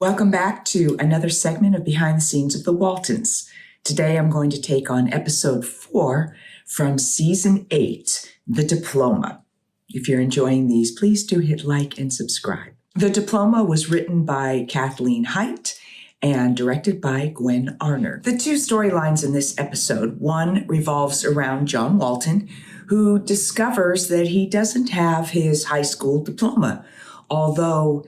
Welcome back to another segment of Behind the Scenes of the Waltons. Today I'm going to take on episode 4 from season 8, The Diploma. If you're enjoying these, please do hit like and subscribe. The Diploma was written by Kathleen Hite and directed by Gwen Arner. The two storylines in this episode, one revolves around John Walton, who discovers that he doesn't have his high school diploma, although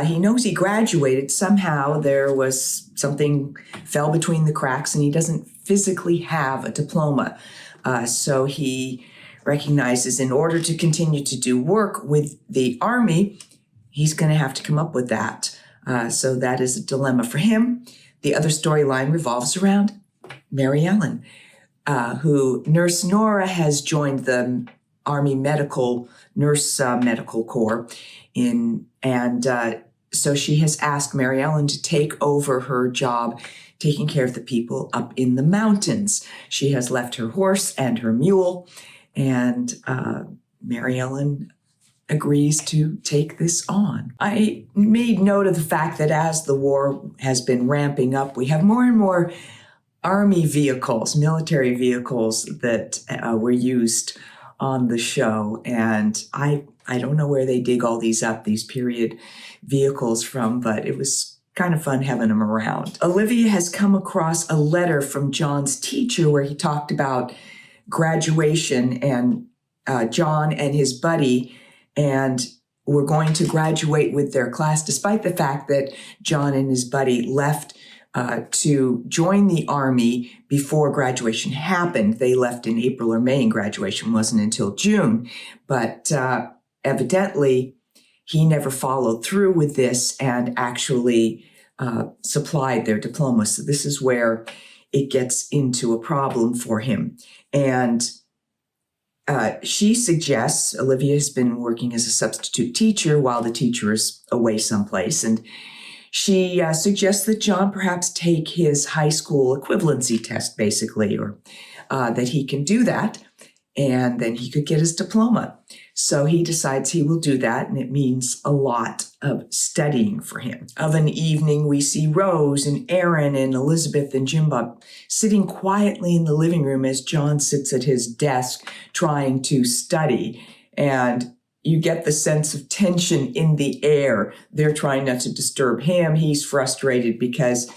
he knows he graduated. Somehow there was something fell between the cracks and he doesn't physically have a diploma. So he recognizes in order to continue to do work with the Army, he's going to have to come up with that. So that is a dilemma for him. The other storyline revolves around Mary Ellen, who Nurse Nora has joined the Army Medical Corps so she has asked Mary Ellen to take over her job taking care of the people up in the mountains. She has left her horse and her mule, and Mary Ellen agrees to take this on. I made note of the fact that as the war has been ramping up, we have more and more Army vehicles, military vehicles that were used on the show, and I don't know where they dig all these period vehicles from, but it was kind of fun having them around. Olivia has come across a letter from John's teacher where he talked about graduation, and John and his buddy and were going to graduate with their class, despite the fact that John and his buddy left to join the Army before graduation happened. They left in April or May, and graduation wasn't until June. But evidently, he never followed through with this and actually supplied their diploma. So this is where it gets into a problem for him. And she suggests, Olivia has been working as a substitute teacher while the teacher is away someplace, and she suggests that John perhaps take his high school equivalency test, basically, or that he can do that, and then he could get his diploma. So he decides he will do that, and it means a lot of studying for him. Of an evening, we see Rose and Aaron and Elizabeth and Jim Bob sitting quietly in the living room as John sits at his desk trying to study, and you get the sense of tension in the air. They're trying not to disturb him. He's frustrated because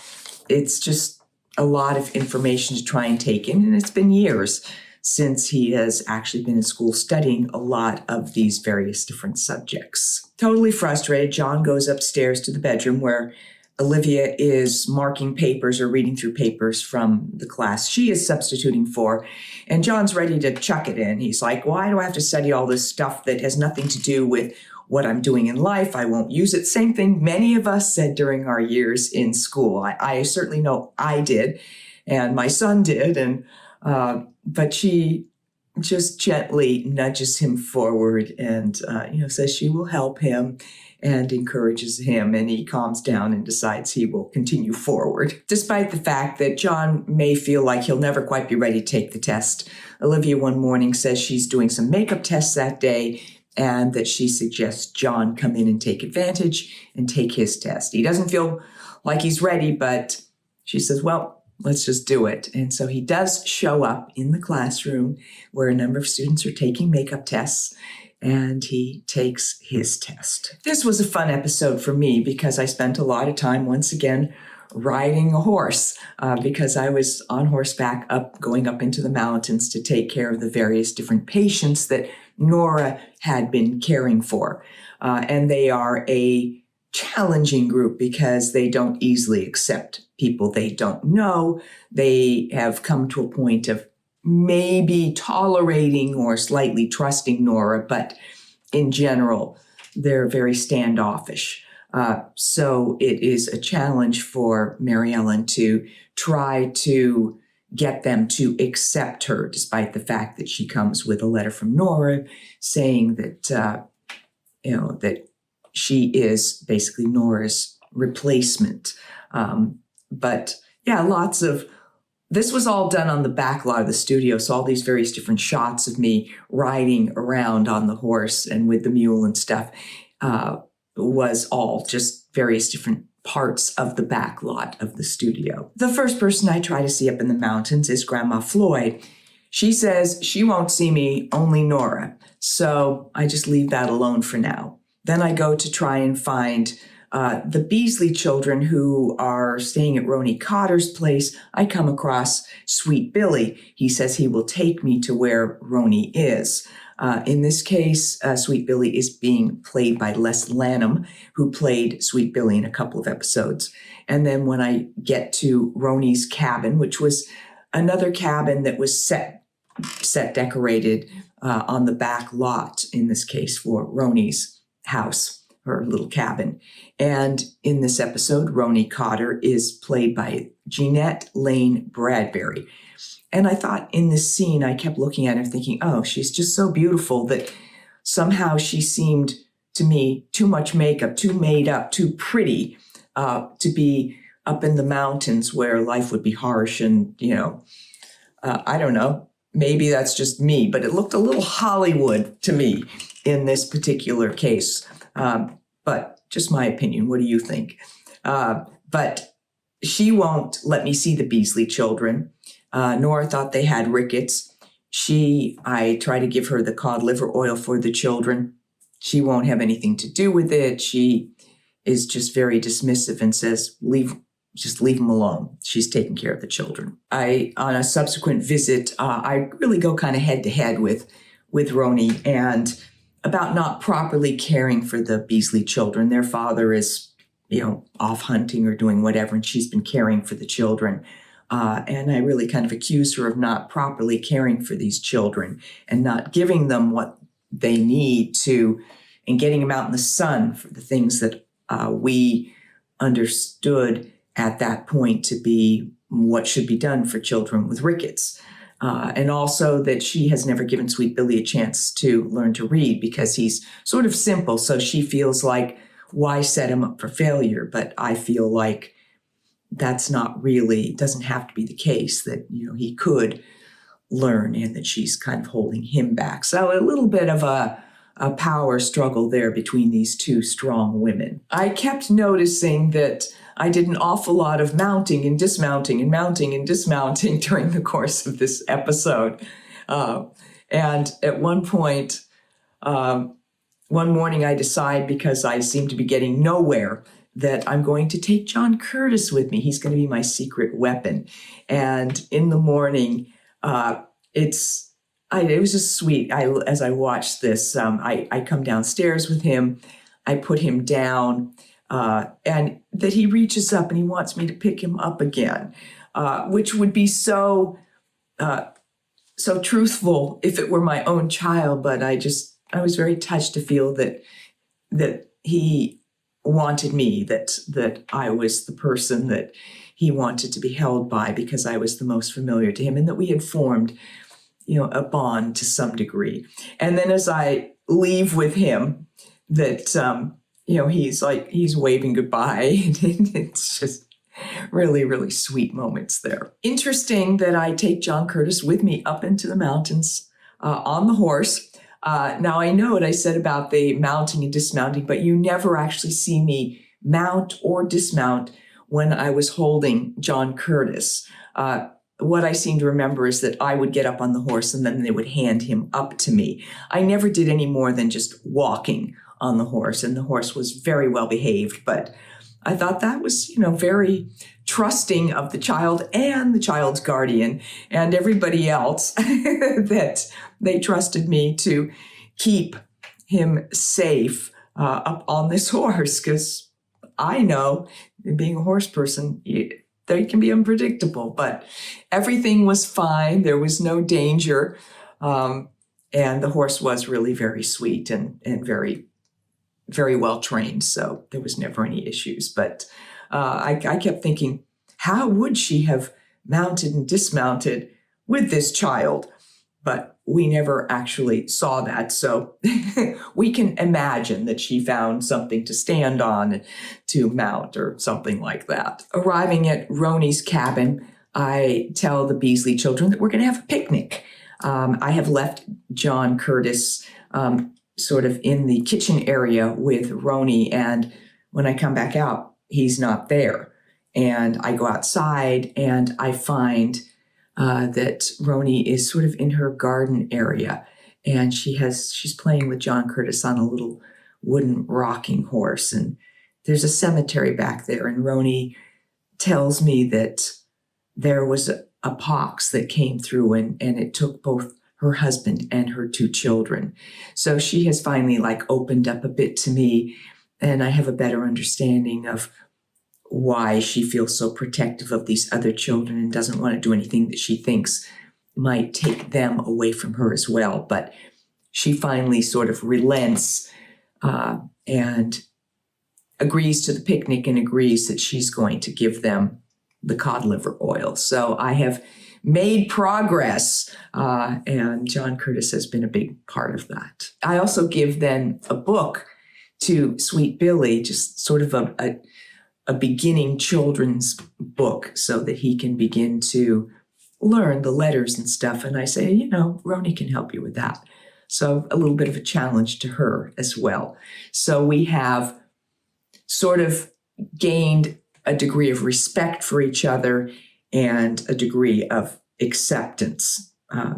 it's just a lot of information to try and take in, and it's been years since he has actually been in school studying a lot of these various different subjects. Totally frustrated, John goes upstairs to the bedroom where Olivia is marking papers or reading through papers from the class she is substituting for, and John's ready to chuck it in. He's like, why do I have to study all this stuff that has nothing to do with what I'm doing in life? I won't use it. Same thing many of us said during our years in school. I certainly know I did, and my son did, and but she just gently nudges him forward and says she will help him and encourages him, and he calms down and decides he will continue forward. Despite the fact that John may feel like he'll never quite be ready to take the test, Olivia one morning says she's doing some makeup tests that day and that she suggests John come in and take advantage and take his test. He doesn't feel like he's ready, but she says, well, let's just do it. And so he does show up in the classroom where a number of students are taking makeup tests, and he takes his test. This was a fun episode for me because I spent a lot of time, once again, riding a horse because I was on horseback going up into the mountains to take care of the various different patients that Nora had been caring for. And they are a challenging group because they don't easily accept people they don't know. They have come to a point of maybe tolerating or slightly trusting Nora, but in general, they're very standoffish. So it is a challenge for Mary Ellen to try to get them to accept her, despite the fact that she comes with a letter from Nora saying that, that she is basically Nora's replacement. But yeah, this was all done on the back lot of the studio. So all these various different shots of me riding around on the horse and with the mule and stuff was all just various different parts of the back lot of the studio. The first person I try to see up in the mountains is Grandma Floyd. She says she won't see me, only Nora. So I just leave that alone for now. Then I go to try and find the Beasley children who are staying at Roni Cotter's place. I come across Sweet Billy. He says he will take me to where Roni is. In this case, Sweet Billy is being played by Les Lanham, who played Sweet Billy in a couple of episodes. And then when I get to Roni's cabin, which was another cabin that was set decorated on the back lot, in this case for Roni's house, her little cabin. And in this episode, Roni Cotter is played by Jeanette Lane Bradbury. And I thought in this scene, I kept looking at her thinking, oh, she's just so beautiful that somehow she seemed to me too much makeup, too made up, too pretty to be up in the mountains where life would be harsh. And, I don't know, maybe that's just me, but it looked a little Hollywood to me in this particular case. But just my opinion. What do you think? But she won't let me see the Beasley children. Nora thought they had rickets. I try to give her the cod liver oil for the children. She won't have anything to do with it. She is just very dismissive and says, just leave them alone. She's taking care of the children. On a subsequent visit, I really go kind of head to head with Roni and about not properly caring for the Beasley children. Their father is, off hunting or doing whatever, and she's been caring for the children. And I really kind of accuse her of not properly caring for these children and not giving them what they need and getting them out in the sun for the things that we understood at that point to be what should be done for children with rickets. And also that she has never given Sweet Billy a chance to learn to read because he's sort of simple. So she feels like, why set him up for failure? But I feel like that's not really, doesn't have to be the case, that, he could learn and that she's kind of holding him back. So a little bit of a power struggle there between these two strong women. I kept noticing that I did an awful lot of mounting and dismounting and mounting and dismounting during the course of this episode. And at one point, one morning I decide, because I seem to be getting nowhere, that I'm going to take John Curtis with me. He's going to be my secret weapon. And in the morning, it was just sweet. As I watched this, I come downstairs with him. I put him down. And that he reaches up and he wants me to pick him up again, which would be so truthful if it were my own child. But I was very touched to feel that he wanted me, that I was the person that he wanted to be held by because I was the most familiar to him, and that we had formed, a bond to some degree. And then as I leave with him, that he's waving goodbye. It's just really, really sweet moments there. Interesting that I take John Curtis with me up into the mountains on the horse. Now, I know what I said about the mounting and dismounting, but you never actually see me mount or dismount when I was holding John Curtis. What I seem to remember is that I would get up on the horse and then they would hand him up to me. I never did any more than just walking on the horse, and the horse was very well behaved, but I thought that was, very trusting of the child and the child's guardian and everybody else that they trusted me to keep him safe up on this horse, because I know, being a horse person, they can be unpredictable, but everything was fine. There was no danger. And the horse was really very sweet and very, very well trained. So there was never any issues. But I kept thinking, how would she have mounted and dismounted with this child? But we never actually saw that. So we can imagine that she found something to stand on to mount or something like that. Arriving at Roni's cabin, I tell the Beasley children that we're going to have a picnic. I have left John Curtis sort of in the kitchen area with Roni. And when I come back out, he's not there. And I go outside and I find that Roni is sort of in her garden area, and she's playing with John Curtis on a little wooden rocking horse. And there's a cemetery back there, and Roni tells me that there was a pox that came through and it took both her husband and her 2 children. So she has finally opened up a bit to me, and I have a better understanding of why she feels so protective of these other children and doesn't want to do anything that she thinks might take them away from her as well. But she finally sort of relents and agrees to the picnic and agrees that she's going to give them the cod liver oil. So I have made progress, and John Curtis has been a big part of that. I also give then a book to Sweet Billy, just sort of a beginning children's book so that he can begin to learn the letters and stuff. And I say, Roni can help you with that. So a little bit of a challenge to her as well. So we have sort of gained a degree of respect for each other and a degree of acceptance.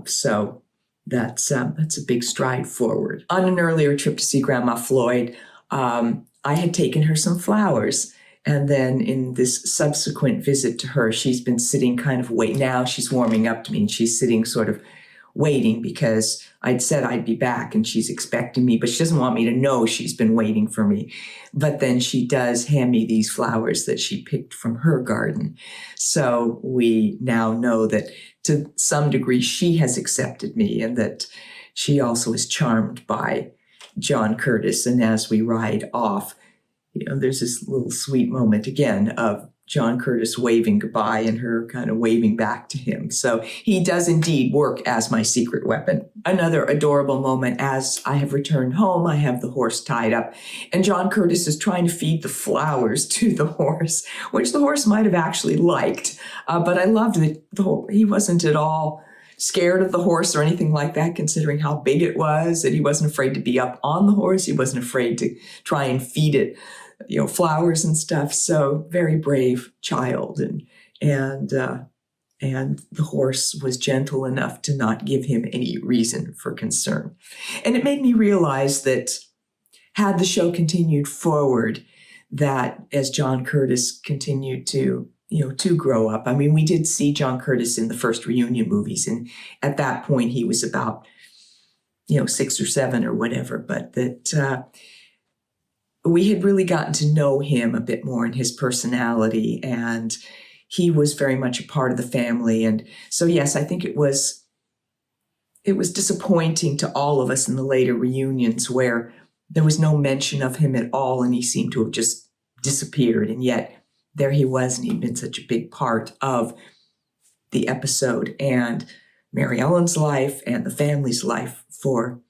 So that's a big stride forward. On an earlier trip to see Grandma Floyd, I had taken her some flowers. And then in this subsequent visit to her, she's been sitting kind of waiting. Now she's warming up to me, and she's sitting sort of waiting because I'd said I'd be back and she's expecting me, but she doesn't want me to know she's been waiting for me. But then she does hand me these flowers that she picked from her garden. So we now know that to some degree she has accepted me, and that she also is charmed by John Curtis. And as we ride off, there's this little sweet moment again of John Curtis waving goodbye and her kind of waving back to him. So he does indeed work as my secret weapon. Another adorable moment, as I have returned home, I have the horse tied up, and John Curtis is trying to feed the flowers to the horse, which the horse might have actually liked. But I loved that he wasn't at all scared of the horse or anything like that, considering how big it was, that he wasn't afraid to be up on the horse. He wasn't afraid to try and feed it flowers and stuff. So very brave child. And the horse was gentle enough to not give him any reason for concern. And it made me realize that had the show continued forward, that as John Curtis continued to grow up. I mean, we did see John Curtis in the first reunion movies, and at that point he was about 6 or 7 or whatever, but that we had really gotten to know him a bit more in his personality, and he was very much a part of the family. And so, yes, I think it was disappointing to all of us in the later reunions where there was no mention of him at all, and he seemed to have just disappeared. And yet there he was, and he'd been such a big part of the episode and Mary Ellen's life and the family's life for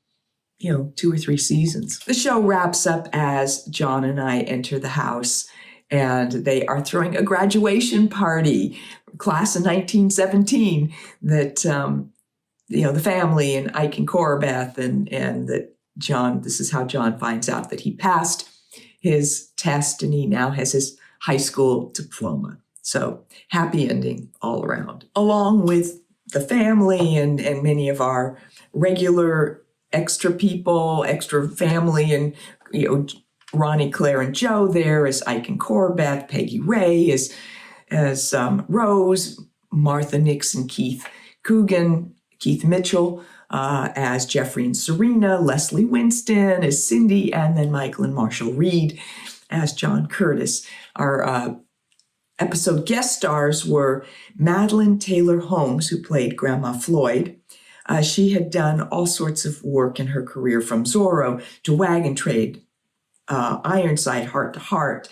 2 or 3 seasons. The show wraps up as John and I enter the house, and they are throwing a graduation party, class of 1917, that, the family and Ike and Corbeth, and that John, this is how John finds out that he passed his test and he now has his high school diploma. So happy ending all around. Along with the family and many of our regular extra people, extra family, and Ronnie, Claire, and Joe there as Ike and Corbeth, Peggy Ray as Rose, Martha Nixon, Keith Coogan, Keith Mitchell as Jeffrey and Serena, Leslie Winston as Cindy, and then Michael and Marshall Reed as John Curtis. Our episode guest stars were Madeline Taylor Holmes, who played Grandma Floyd. She had done all sorts of work in her career, from Zorro to Wagon Trade, Ironside, Heart to Heart.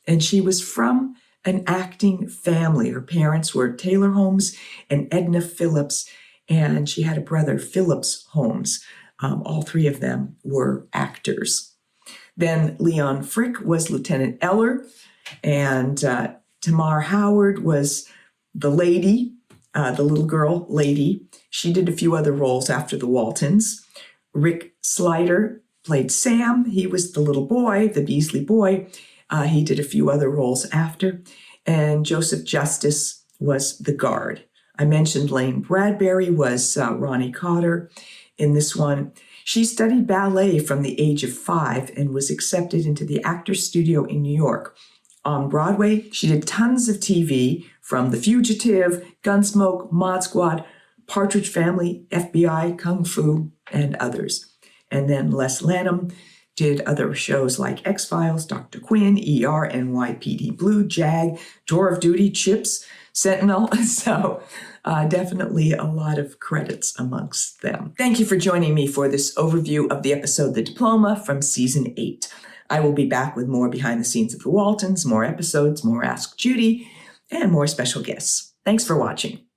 And she was from an acting family. Her parents were Taylor Holmes and Edna Phillips, and she had a brother, Phillips Holmes. All 3 of them were actors. Then Leon Frick was Lieutenant Eller, and Tamar Howard was the lady, the little girl lady. She did a few other roles after the Waltons. Rick Slider played Sam. He was the little boy, the Beasley boy. He did a few other roles after. And Joseph Justice was the guard. I mentioned Lane Bradbury was Ronnie Cotter in this one. She studied ballet from the age of 5 and was accepted into the Actors Studio in New York. On Broadway, she did tons of TV, from The Fugitive, Gunsmoke, Mod Squad, Partridge Family, FBI, Kung Fu, and others. And then Les Lanham did other shows like X-Files, Dr. Quinn, ER, NYPD Blue, JAG, Tour of Duty, CHIPS, Sentinel. So definitely a lot of credits amongst them. Thank you for joining me for this overview of the episode The Diploma from Season 8. I will be back with more behind the scenes of the Waltons, more episodes, more Ask Judy, and more special guests. Thanks for watching.